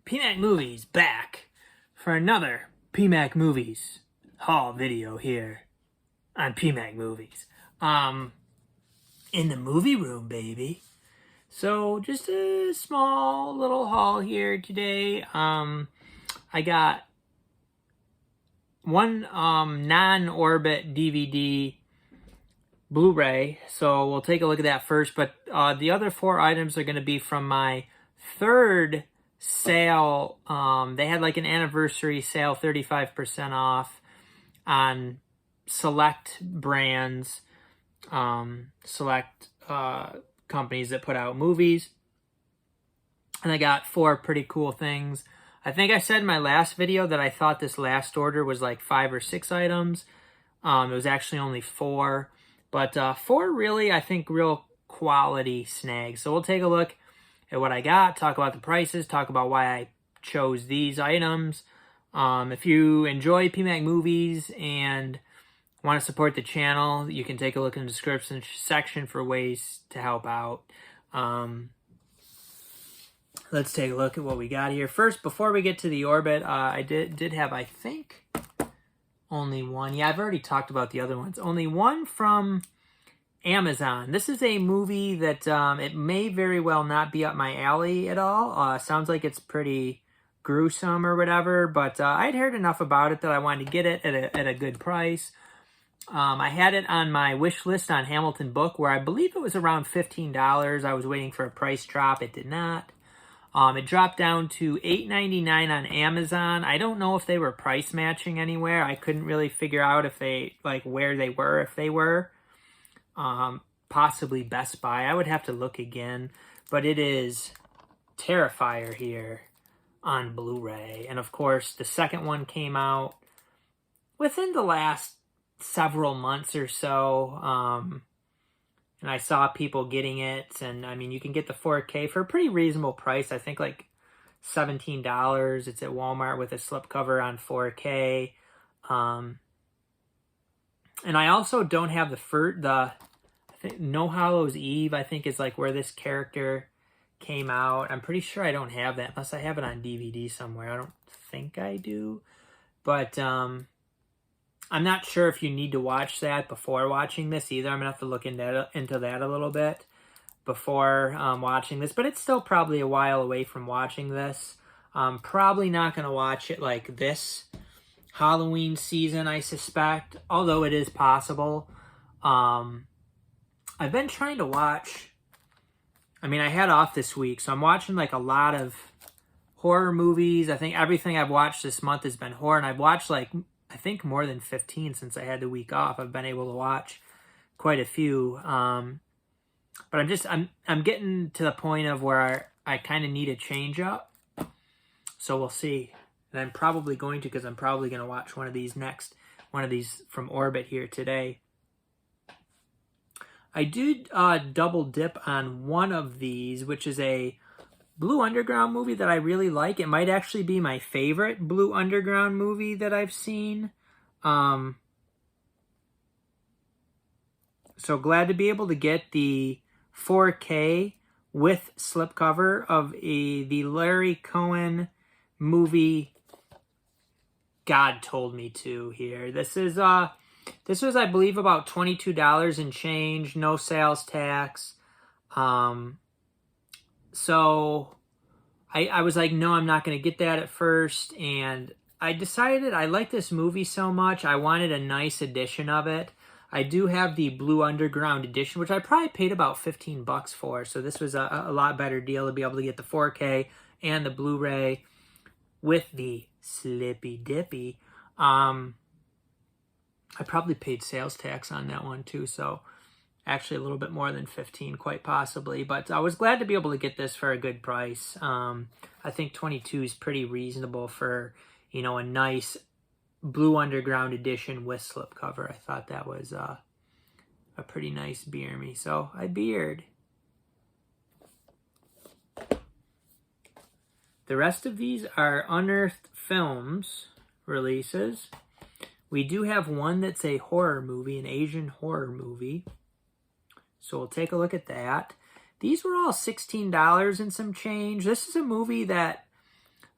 PMAC Movies back for another PMAC Movies haul video here on PMAC Movies. In the movie room, baby. So just a small little haul here today. I got one non-Orbit DVD Blu-ray, so we'll take a look at that first. But the other 4 items are going to be from my third sale. They had like an anniversary sale, 35% off on select brands, select companies that put out movies. And I got 4 pretty cool things. I think I said in my last video that I thought this last order was like 5 or 6 items. It was actually only 4. But 4 really, I think, real quality snags. So we'll take a look at what I got, talk about the prices, talk about why I chose these items. If you enjoy PMAC Movies and want to support the channel, you can take a look in the description section for ways to help out. Let's take a look at what we got here. First, before we get to the Orbit, I did have, I think, only one. Yeah, I've already talked about the other ones. Only one from Amazon. This is a movie that it may very well not be up my alley at all. Sounds like it's pretty gruesome or whatever, but I'd heard enough about it that I wanted to get it at a good price. I had it on my wish list on Hamilton Book, where I believe it was around $15. I was waiting for a price drop. It did not. It dropped down to $8.99 on Amazon. I don't know if they were price matching anywhere. I couldn't really figure out if they, like, where they were, if they were. Possibly Best Buy. I would have to look again. But it is Terrifier here on Blu-ray. And of course, the second one came out within the last several months or so. And I saw people getting it, and I mean, you can get the 4K for a pretty reasonable price. I think like $17. It's at Walmart with a slipcover on 4K. And I also don't have I think No Hallows Eve, I think, is like where this character came out. I'm pretty sure I don't have that, unless I have it on DVD somewhere. I don't think I do. But I'm not sure if you need to watch that before watching this either. I'm going to have to look into that a little bit before watching this. But it's still probably a while away from watching this. I'm probably not going to watch it like this Halloween season, I suspect. Although it is possible. I've been trying to watch... I mean, I had off this week, so I'm watching like a lot of horror movies. I think everything I've watched this month has been horror. And I've watched like... I think more than 15 since I had the week off. I've been able to watch quite a few. But I'm getting to the point of where I kind of need a change up. So we'll see. And I'm probably going to, because I'm probably going to watch one of these next. One of these from Orbit here today. I did double dip on one of these, which is a Blue Underground movie that I really like. It might actually be my favorite Blue Underground movie that I've seen. So glad to be able to get the 4K with slipcover of the Larry Cohen movie God Told Me To here. This was, I believe, about $22 and change, no sales tax. So I was like, no, I'm not going to get that at first. And I decided I like this movie so much, I wanted a nice edition of it. I do have the Blue Underground edition, which I probably paid about $15 for. So this was a lot better deal to be able to get the 4K and the Blu-ray with the Slippy Dippy. I probably paid sales tax on that one too, so... Actually, a little bit more than 15, quite possibly. But I was glad to be able to get this for a good price. I think 22 is pretty reasonable for, you know, a nice Blue Underground edition with slipcover. I thought that was a pretty nice beer me. So I beered. The rest of these are Unearthed Films releases. We do have one that's a horror movie, an Asian horror movie. So we'll take a look at that. These were all $16 and some change. This is a movie that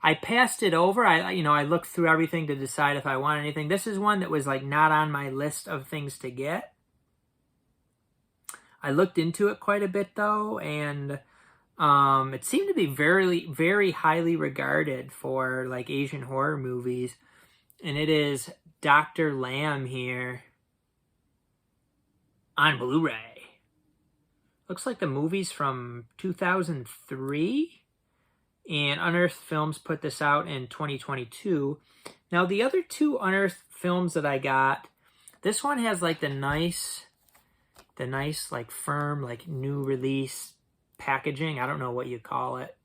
I passed it over. I looked through everything to decide if I want anything. This is one that was like not on my list of things to get. I looked into it quite a bit though, and it seemed to be very, very highly regarded for like Asian horror movies. And it is Dr. Lamb here on Blu-ray. Looks like the movie's from 2003. And Unearthed Films put this out in 2022. Now, the other two Unearthed Films that I got, this one has like the nice like firm, like new release packaging. I don't know what you call it.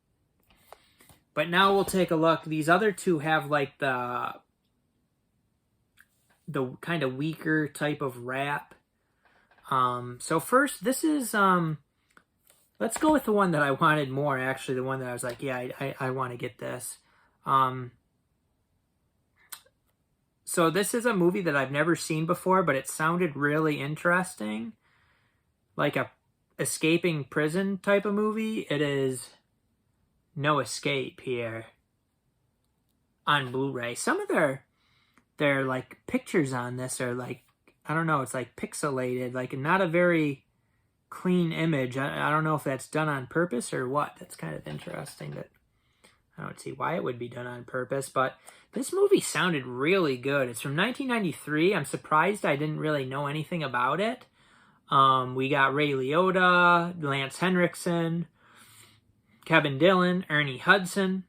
But now we'll take a look. These other two have like the kind of weaker type of wrap. So first, this is, let's go with the one that I wanted more, actually. The one that I was like, yeah, I want to get this. So this is a movie that I've never seen before, but it sounded really interesting. Like a escaping prison type of movie. It is No Escape here on Blu-ray. Some of their like pictures on this are like, I don't know, it's like pixelated, like not a very clean image. I don't know if that's done on purpose or what. That's kind of interesting. That I don't see why it would be done on purpose, but this movie sounded really good. It's from 1993. I'm surprised I didn't really know anything about it. We got Ray Liotta, Lance Henriksen, Kevin Dillon, Ernie Hudson,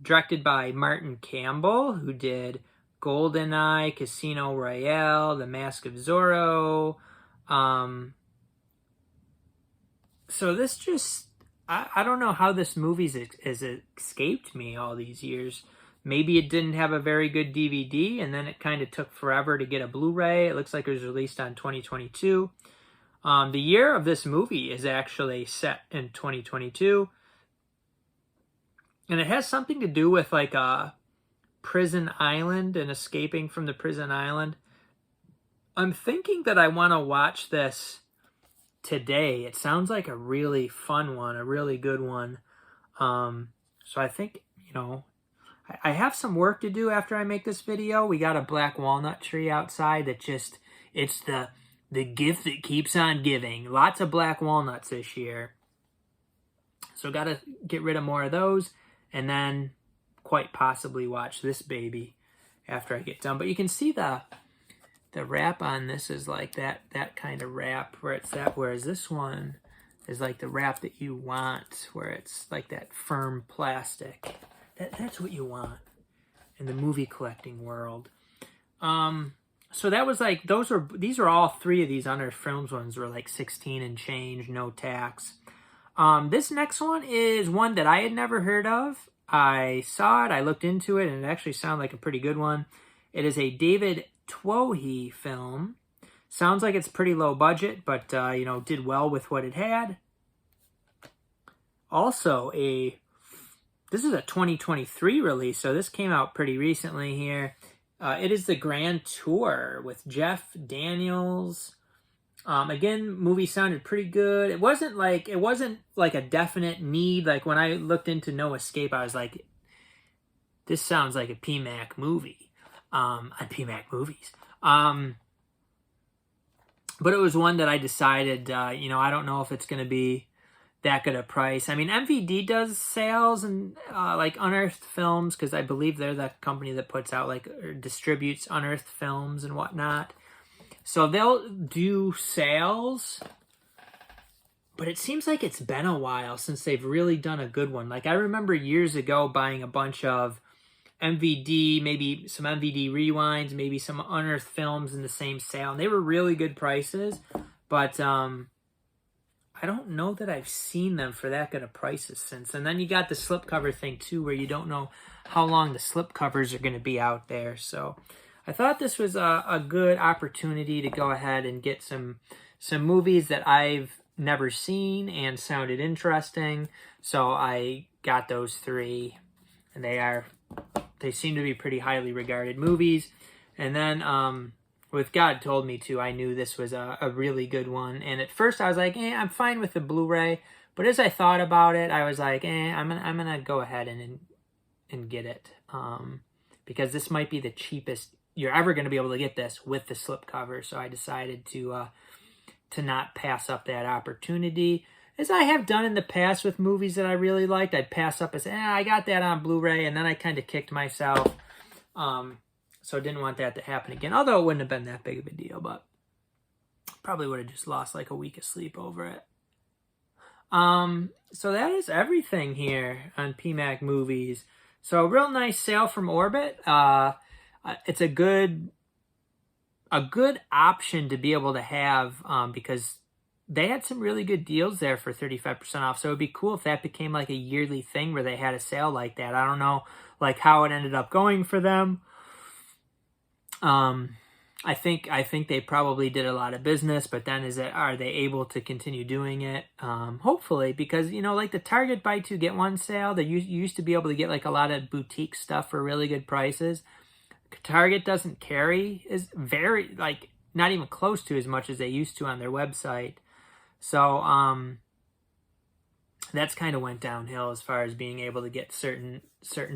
directed by Martin Campbell, who did GoldenEye, Casino Royale, The Mask of Zorro. So this just, I don't know how this movie has escaped me all these years. Maybe it didn't have a very good DVD, and then it kind of took forever to get a Blu-ray. It looks like it was released on 2022. The year of this movie is actually set in 2022. And it has something to do with like a prison island and escaping from the prison island. I'm thinking that I want to watch this today. It sounds like a really fun one, a really good one. So I think, I have some work to do after I make this video. We got a black walnut tree outside that just, it's the gift that keeps on giving. Lots of black walnuts this year. So got to get rid of more of those, and then quite possibly watch this baby after I get done. But you can see the wrap on this is like that kind of wrap where it's that, whereas this one is like the wrap that you want, where it's like that firm plastic. That's what you want in the movie collecting world. So that was like, these are all three of these Unearthed Films ones were like 16 and change, no tax. This next one is one that I had never heard of. I saw it, I looked into it, and it actually sounded like a pretty good one. It is a David Twohy film. Sounds like it's pretty low budget, but, did well with what it had. Also, this is a 2023 release, so this came out pretty recently here. It is The Grand Tour with Jeff Daniels. Again, movie sounded pretty good. It wasn't like a definite need. Like when I looked into No Escape, I was like, this sounds like a PMAC movie. On PMAC movies. But it was one that I decided, I don't know if it's going to be that good a price. I mean, MVD does sales and like Unearthed Films, because I believe they're the company that puts out or distributes Unearthed Films and whatnot. So they'll do sales, but it seems like it's been a while since they've really done a good one. Like I remember years ago buying a bunch of MVD, maybe some MVD rewinds, maybe some Unearthed Films in the same sale, and they were really good prices, but I don't know that I've seen them for that good of prices since. And then you got the slipcover thing too, where you don't know how long the slipcovers are going to be out there. So I thought this was a good opportunity to go ahead and get some movies that I've never seen and sounded interesting. So I got those three, and they seem to be pretty highly regarded movies. And then with God Told Me To, I knew this was a really good one. And at first I was like, I'm fine with the Blu-ray. But as I thought about it, I was like, I'm gonna go ahead and and get it, because this might be the cheapest you're ever going to be able to get this with the slipcover. So I decided to not pass up that opportunity, as I have done in the past with movies that I really liked. I'd pass up and say, I got that on Blu-ray, and then I kind of kicked myself. So I didn't want that to happen again, although it wouldn't have been that big of a deal, but probably would have just lost like a week of sleep over it. So that is everything here on PMAC Movies. So a real nice sale from Orbit. It's a good option to be able to have, because they had some really good deals there for 35% off. So it'd be cool if that became like a yearly thing where they had a sale like that. I don't know like how it ended up going for them. I think they probably did a lot of business, but then are they able to continue doing it? Hopefully, because, you know, like the Target buy two get one sale, that you used to be able to get like a lot of boutique stuff for really good prices. Target doesn't carry is very, like, not even close to as much as they used to on their website. So that's kind of went downhill as far as being able to get certain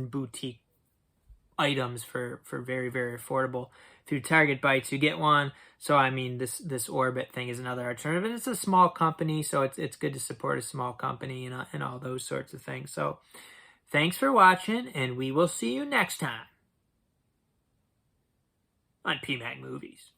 boutique items for very, very affordable through Target buy two get one. So I mean, this Orbit thing is another alternative, and it's a small company, so it's good to support a small company and all those sorts of things. So thanks for watching, and we will see you next time on PMAC Movies.